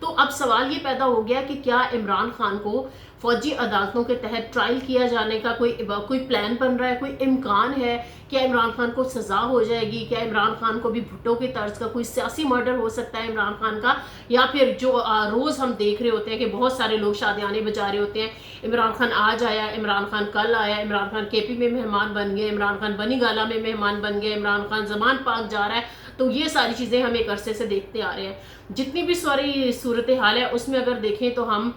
تو اب سوال یہ پیدا ہو گیا کہ کیا عمران خان کو فوجی عدالتوں کے تحت ٹرائل کیا جانے کا کوئی پلان بن رہا ہے، کوئی امکان ہے؟ کیا عمران خان کو سزا ہو جائے گی؟ کیا عمران خان کو بھی بھٹو کی طرز کا کوئی سیاسی مرڈر ہو سکتا ہے عمران خان کا؟ یا پھر جو روز ہم دیکھ رہے ہوتے ہیں کہ بہت سارے لوگ شادیانے بجا رہے ہوتے ہیں، عمران خان آج آیا، عمران خان کل آیا، عمران خان کے پی میں مہمان بن گئے، عمران خان بنی گالا میں مہمان بن گئے، عمران خان زمان پاک جا رہا ہے. تو یہ ساری چیزیں ہم ایک عرصے سے دیکھتے آ رہے ہیں. جتنی بھی ساری صورتحال ہے اس میں اگر دیکھیں تو ہم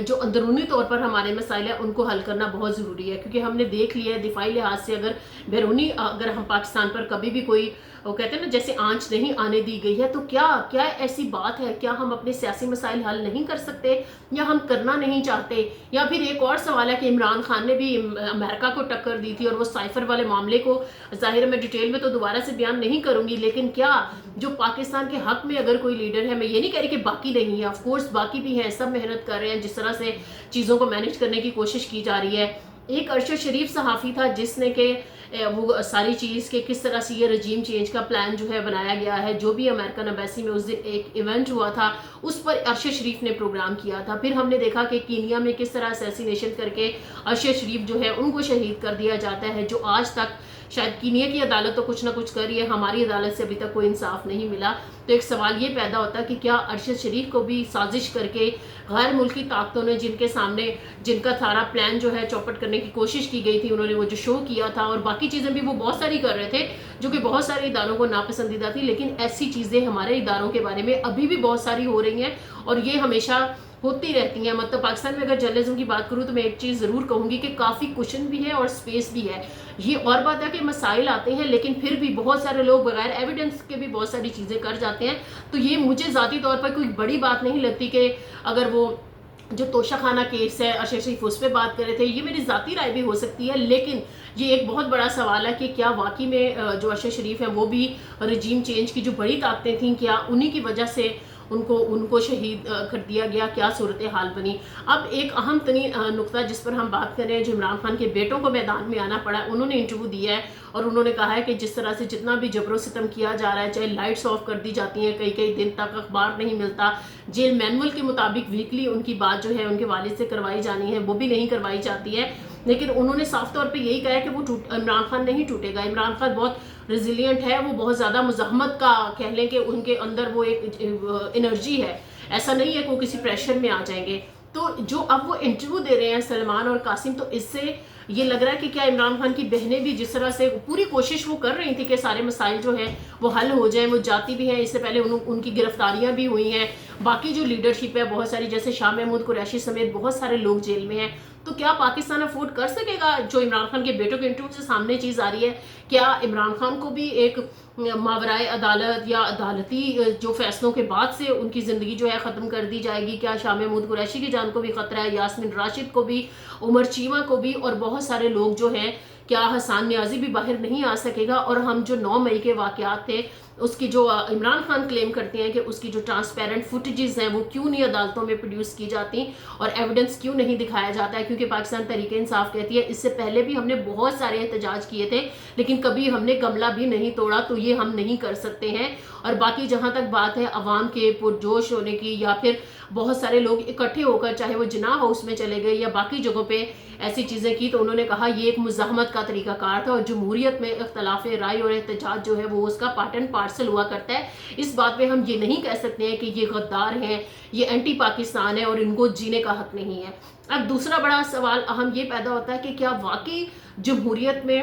جو اندرونی طور پر ہمارے مسائل ہیں ان کو حل کرنا بہت ضروری ہے، کیونکہ ہم نے دیکھ لیا ہے دفاعی لحاظ سے اگر ہم پاکستان پر کبھی بھی کوئی وہ کہتے ہیں نا جیسے آنچ نہیں آنے دی گئی ہے، تو کیا ایسی بات ہے؟ کیا ہم اپنے سیاسی مسائل حل نہیں کر سکتے، یا ہم کرنا نہیں چاہتے؟ یا پھر ایک اور سوال ہے کہ عمران خان نے بھی امریکہ کو ٹکر دی تھی، اور وہ سائفر والے معاملے کو ظاہر میں ڈیٹیل میں تو دوبارہ سے بیان نہیں کروں گی، لیکن کیا جو پاکستان کے حق میں اگر کوئی لیڈر ہے، میں یہ نہیں کہہ رہی کہ باقی نہیں ہے، آف کورس باقی بھی ہیں، سب محنت کر رہے ہیں جس طرح سے چیزوں کو مینیج کرنے کی کوشش کی جا رہی ہے. ایک ارشد شریف صحافی تھا جس نے کہ وہ ساری چیز کہ کس طرح سے یہ رجیم چینج کا پلان جو ہے بنایا گیا ہے، جو بھی امریکن ایمبیسی میں اس دن ایک ایونٹ ہوا تھا اس پر ارشد شریف نے پروگرام کیا تھا. پھر ہم نے دیکھا کہ کینیا میں کس طرح اسیسینیشن کر کے ارشد شریف جو ہے ان کو شہید کر دیا جاتا ہے، جو آج تک شاید کینیا کی عدالت تو کچھ نہ کچھ کر رہی ہے، ہماری عدالت سے ابھی تک کوئی انصاف نہیں ملا. تو ایک سوال یہ پیدا ہوتا ہے کہ کیا ارشد شریف کو بھی سازش کر کے غیر ملکی طاقتوں نے جن کے سامنے جن کا سارا پلان جو ہے چوپٹ کرنے کی کوشش کی گئی تھی، انہوں نے وہ جو شو کیا تھا اور باقی چیزیں بھی وہ بہت ساری کر رہے تھے جو کہ بہت سارے اداروں کو ناپسندیدہ تھی، لیکن ایسی چیزیں ہمارے اداروں کے بارے میں ابھی بھی بہت ساری ہو رہی ہیں اور یہ ہمیشہ ہوتی رہتی ہیں. مطلب پاکستان میں اگر جرنلزم کی بات کروں تو میں ایک چیز ضرور کہوں گی کہ کافی کوشن بھی ہے اور سپیس بھی ہے. یہ اور بات ہے کہ مسائل آتے ہیں لیکن پھر بھی بہت سارے لوگ بغیر ایویڈنس کے بھی بہت ساری چیزیں کر جاتے ہیں. تو یہ مجھے ذاتی طور پر کوئی بڑی بات نہیں لگتی کہ اگر وہ جو توشہ خانہ کیس ہے ارشد شریف اس پہ بات کر رہے تھے، یہ میری ذاتی رائے بھی ہو سکتی ہے، لیکن یہ ایک بہت بڑا سوال ہے کہ کیا واقعی میں جو ارشد شریف ہے وہ بھی رجیم چینج کی جو بڑی طاقتیں تھیں کیا انہی کی وجہ سے ان کو شہید کر دیا گیا؟ کیا صورتحال بنی؟ اب ایک اہم ترین نقطہ جس پر ہم بات کر رہے ہیں، جو عمران خان کے بیٹوں کو میدان میں آنا پڑا، انہوں نے انٹرویو دیا ہے اور انہوں نے کہا ہے کہ جس طرح سے جتنا بھی جبر و ستم کیا جا رہا ہے، چاہے لائٹس آف کر دی جاتی ہیں، کئی دن تک اخبار نہیں ملتا، جیل مینول کے مطابق ویکلی ان کی بات جو ہے ان کے والد سے کروائی جانی ہے وہ بھی نہیں کروائی جاتی ہے، لیکن انہوں نے صاف طور پہ یہی کہا ہے کہ وہ عمران خان نہیں ٹوٹے گا. عمران خان بہت ریزیلینٹ ہے، وہ بہت زیادہ مزاحمت کا کہہ لیں کہ ان کے اندر وہ ایک انرجی ہے، ایسا نہیں ہے کہ وہ کسی پریشر میں آ جائیں گے. تو جو اب وہ انٹرویو دے رہے ہیں سلمان اور قاسم، تو اس سے یہ لگ رہا ہے کہ کیا عمران خان کی بہنیں بھی جس طرح سے پوری کوشش وہ کر رہی تھی کہ سارے مسائل جو ہیں وہ حل ہو جائیں، وہ جاتی بھی ہیں، اس سے پہلے ان کی گرفتاریاں بھی ہوئی ہیں، باقی جو لیڈرشپ ہے بہت ساری جیسے شاہ محمود قریشی سمیت بہت سارے لوگ جیل میں ہیں. تو کیا پاکستان افورڈ کر سکے گا جو عمران خان کے بیٹوں کے انٹرویو سے سامنے چیز آ رہی ہے؟ کیا عمران خان کو بھی ایک ماورائے عدالت یا عدالتی جو فیصلوں کے بعد سے ان کی زندگی جو ہے ختم کر دی جائے گی؟ کیا شاہ محمود قریشی کی جان کو بھی خطرہ ہے، یاسمین راشد کو بھی، عمر چیمہ کو بھی، اور بہت سارے لوگ جو ہیں؟ کیا حسان نیازی بھی باہر نہیں آ سکے گا؟ اور ہم جو 9 مئی کے واقعات تھے اس کی جو عمران خان کلیم کرتے ہیں کہ اس کی جو ٹرانسپیرنٹ فوٹیجز ہیں وہ کیوں نہیں عدالتوں میں پروڈیوس کی جاتی اور ایویڈنس کیوں نہیں دکھایا جاتا ہے؟ کیونکہ پاکستان تحریک انصاف کہتی ہے اس سے پہلے بھی ہم نے بہت سارے احتجاج کیے تھے لیکن کبھی ہم نے گملہ بھی نہیں توڑا، تو یہ ہم نہیں کر سکتے ہیں. اور باقی جہاں تک بات ہے عوام کے پرجوش ہونے کی، یا پھر بہت سارے لوگ اکٹھے ہو کر چاہے وہ جناح ہاؤس میں چلے گئے یا باقی جگہوں پہ ایسی چیزیں کی، تو انہوں نے کہا یہ ایک مزاحمت کا طریقہ کار تھا اور جمہوریت میں اختلاف رائے اور احتجاج جو ہے وہ اس کا پارٹ اینڈ پارسل ہوا کرتا ہے. اس بات پہ ہم یہ نہیں کہہ سکتے ہیں کہ یہ غدار ہیں، یہ اینٹی پاکستان ہے اور ان کو جینے کا حق نہیں ہے. اب دوسرا بڑا سوال اہم یہ پیدا ہوتا ہے کہ کیا واقعی جمہوریت میں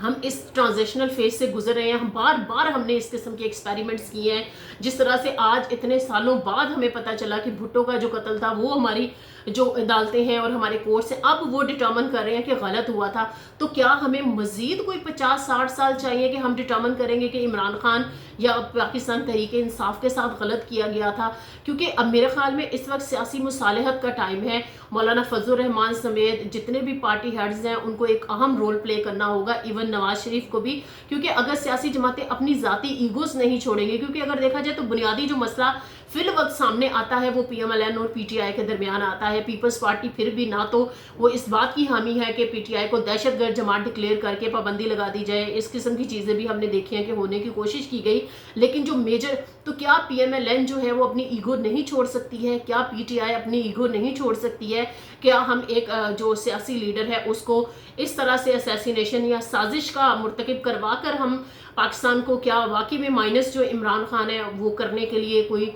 ہم اس ٹرانزیشنل فیز سے گزر رہے ہیں؟ بار بار ہم نے اس قسم کے ایکسپیریمنٹس کیے ہیں، جس طرح سے آج اتنے سالوں بعد ہمیں پتہ چلا کہ بھٹو کا جو قتل تھا وہ ہماری جو عدالتیں ہیں اور ہمارے کورٹس ہیں اب وہ ڈٹرمن کر رہے ہیں کہ غلط ہوا تھا. تو کیا ہمیں مزید کوئی 50-60 سال چاہیے کہ ہم ڈٹرمن کریں گے کہ عمران خان یا پاکستان تحریک انصاف کے ساتھ غلط کیا گیا تھا؟ کیونکہ اب میرے خیال میں اس وقت سیاسی مصالحت کا ٹائم ہے. مولانا فضل الرحمان سمیت جتنے بھی پارٹی ہیڈز ہیں ان کو ایک اہم رول پلے کرنا ہوگا. ایون نواز شریف کو بھی، کیونکہ اگر سیاسی جماعتیں اپنی ذاتی ایگوز نہیں چھوڑیں گے، کیونکہ اگر دیکھا جائے تو بنیادی جو مسئلہ فی الوقت سامنے آتا ہے وہ پی ایم ایل این اور پی ٹی آئی کے درمیان آتا ہے۔ پیپلز پارٹی پھر بھی نہ تو وہ اس بات کی حامی ہے کہ پی ٹی آئی کو دہشت گرد جماعت ڈکلیئر کر کے پابندی لگا دی جائے، اس قسم کی چیزیں بھی ہم نے دیکھی ہیں کہ ہونے کی کوشش کی گئی، لیکن جو میجر تو کیا پی ایم ایل این جو ہے وہ اپنی ایگو نہیں چھوڑ سکتی ہے؟ کیا پی ٹی آئی اپنی ایگو نہیں چھوڑ سکتی ہے؟ کیا ہم ایک جو سیاسی لیڈر ہے اس کو اس طرح سے اسیسینیشن یا سازش کا مرتکب کروا کر ہم پاکستان کو کیا واقعی میں مائنس جو عمران خان ہے وہ کرنے کے لیے کوئی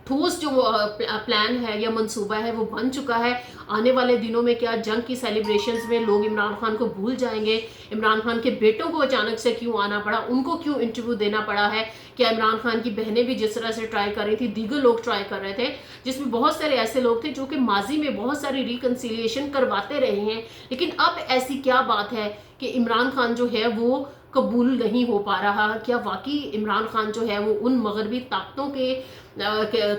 ٹھوس جو پلان ہے یا منصوبہ ہے وہ بن چکا ہے؟ آنے والے دنوں میں کیا جنگ کی سیلیبریشنز میں لوگ عمران خان کو بھول جائیں گے؟ عمران خان کے بیٹوں کو اچانک سے کیوں آنا پڑا؟ ان کو کیوں انٹرویو دینا پڑا ہے؟ کیا عمران خان کی بہنیں بھی جس طرح سے ٹرائی کر رہی تھی، دیگر لوگ ٹرائی کر رہے تھے، جس میں بہت سارے ایسے لوگ تھے جو کہ ماضی میں بہت ساری ریکنسیلیشن کرواتے رہے ہیں، لیکن اب ایسی کیا بات ہے کہ عمران خان جو ہے وہ قبول نہیں ہو پا رہا؟ کیا واقعی عمران خان جو ہے وہ ان مغربی طاقتوں کے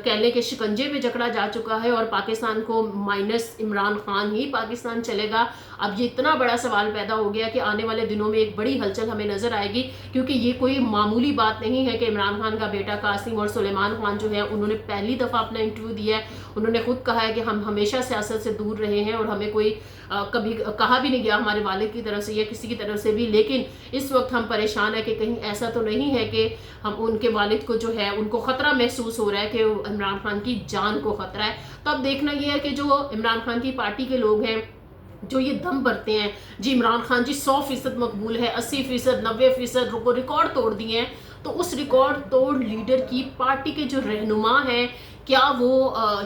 کہنے کے شکنجے میں جکڑا جا چکا ہے اور پاکستان کو مائنس عمران خان ہی پاکستان چلے گا؟ اب یہ اتنا بڑا سوال پیدا ہو گیا کہ آنے والے دنوں میں ایک بڑی ہلچل ہمیں نظر آئے گی، کیونکہ یہ کوئی معمولی بات نہیں ہے کہ عمران خان کا بیٹا قاسم اور سلیمان خان جو ہے انہوں نے پہلی دفعہ اپنا انٹرویو دیا ہے، انہوں نے خود کہا ہے کہ ہم ہمیشہ سیاست سے دور رہے ہیں اور ہمیں کوئی کبھی کہا بھی نہیں گیا ہمارے والد کی طرف سے یا کسی کی طرف سے بھی، لیکن اس وقت ہم پریشان ہیں کہ کہیں ایسا تو نہیں ہے کہ ہم ان کے والد کو جو ہے ان کو خطرہ محسوس ہو رہا ہے کہ عمران خان کی جان کو خطرہ ہے۔ تو اب دیکھنا یہ ہے کہ جو عمران خان کی پارٹی کے لوگ ہیں جو یہ دم بھرتے ہیں جی عمران خان جی 100% مقبول ہے، 80%، 90% ریکارڈ توڑ دیے ہیں، تو اس ریکارڈ توڑ لیڈر کی پارٹی کے جو رہنما ہیں کیا وہ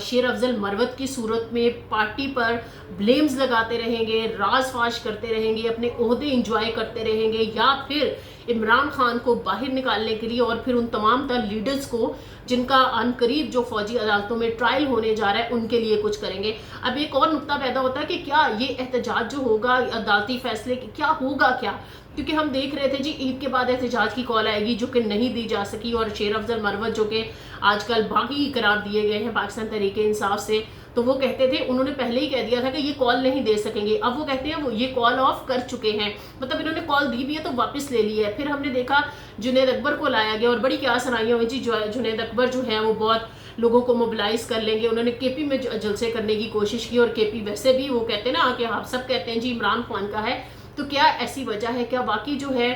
شیر افضل مروت کی صورت میں پارٹی پر بلیمز لگاتے رہیں گے، راز فاش کرتے رہیں گے، اپنے عہدے انجوائے کرتے رہیں گے، یا پھر عمران خان کو باہر نکالنے کے لیے اور پھر ان تمام تر لیڈرز کو جن کا ان قریب جو فوجی عدالتوں میں ٹرائل ہونے جا رہا ہے ان کے لیے کچھ کریں گے؟ اب ایک اور نقطہ پیدا ہوتا ہے کہ کیا یہ احتجاج جو ہوگا عدالتی فیصلے کیا ہوگا کیا؟ کیونکہ ہم دیکھ رہے تھے جی عید کے بعد احتجاج کی کال آئے گی جو کہ نہیں دی جا سکی، اور شیر افضل مروت جو کہ آج کل باغی قرار دیے گئے ہیں پاکستان تحریک انصاف سے، تو وہ کہتے تھے انہوں نے پہلے ہی کہہ دیا تھا کہ یہ کال نہیں دے سکیں گے، اب وہ کہتے ہیں وہ یہ کال آف کر چکے ہیں، مطلب انہوں نے کال دی بھی ہے تو واپس لے لی ہے۔ پھر ہم نے دیکھا جنید اکبر کو لایا گیا اور بڑی کیا سنائیاں ہوئی جی، جنید اکبر جو ہے وہ بہت لوگوں کو موبلائز کر لیں گے، انہوں نے کے پی میں جلسے کرنے کی کوشش کی، اور کے پی ویسے بھی وہ کہتے ہیں نا کہ آپ سب کہتے ہیں جی عمران خان کا ہے، تو کیا ایسی وجہ ہے؟ کیا واقعی جو ہے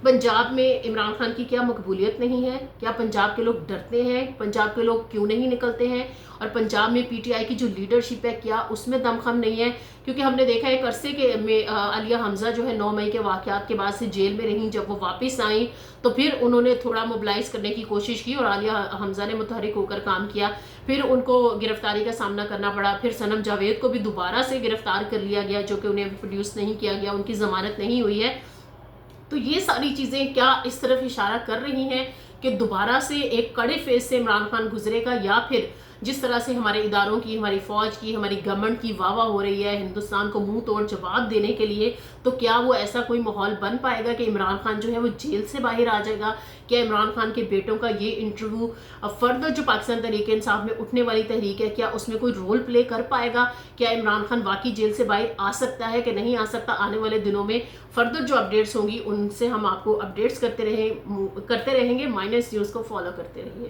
پنجاب میں عمران خان کی کیا مقبولیت نہیں ہے؟ کیا پنجاب کے لوگ ڈرتے ہیں؟ پنجاب کے لوگ کیوں نہیں نکلتے ہیں؟ اور پنجاب میں پی ٹی آئی کی جو لیڈرشپ ہے کیا اس میں دم خم نہیں ہے؟ کیونکہ ہم نے دیکھا ایک عرصے کے میں عالیہ حمزہ جو ہے 9 مئی کے واقعات کے بعد سے جیل میں رہیں، جب وہ واپس آئیں تو پھر انہوں نے تھوڑا موبلائز کرنے کی کوشش کی اور عالیہ حمزہ نے متحرک ہو کر کام کیا، پھر ان کو گرفتاری کا سامنا کرنا پڑا، پھر صنم جاوید کو بھی دوبارہ سے گرفتار کر لیا گیا جو کہ انہیں پروڈیوس نہیں کیا گیا، ان کی ضمانت نہیں ہوئی ہے۔ تو یہ ساری چیزیں کیا اس طرف اشارہ کر رہی ہیں کہ دوبارہ سے ایک کڑے فیز سے عمران خان گزرے گا، یا پھر جس طرح سے ہمارے اداروں کی، ہماری فوج کی، ہماری گورنمنٹ کی واہ واہ ہو رہی ہے ہندوستان کو منہ توڑ جواب دینے کے لیے، تو کیا وہ ایسا کوئی ماحول بن پائے گا کہ عمران خان جو ہے وہ جیل سے باہر آ جائے گا؟ کیا عمران خان کے بیٹوں کا یہ انٹرویو فردر جو پاکستان تحریک انصاف میں اٹھنے والی تحریک ہے کیا اس میں کوئی رول پلے کر پائے گا؟ کیا عمران خان واقعی جیل سے باہر آ سکتا ہے کہ نہیں آ سکتا؟ آنے والے دنوں میں فردر جو اپڈیٹس ہوں گی ان سے ہم آپ کو اپڈیٹس کرتے رہیں گے۔ مائنس نیوز کو فالو کرتے رہیے۔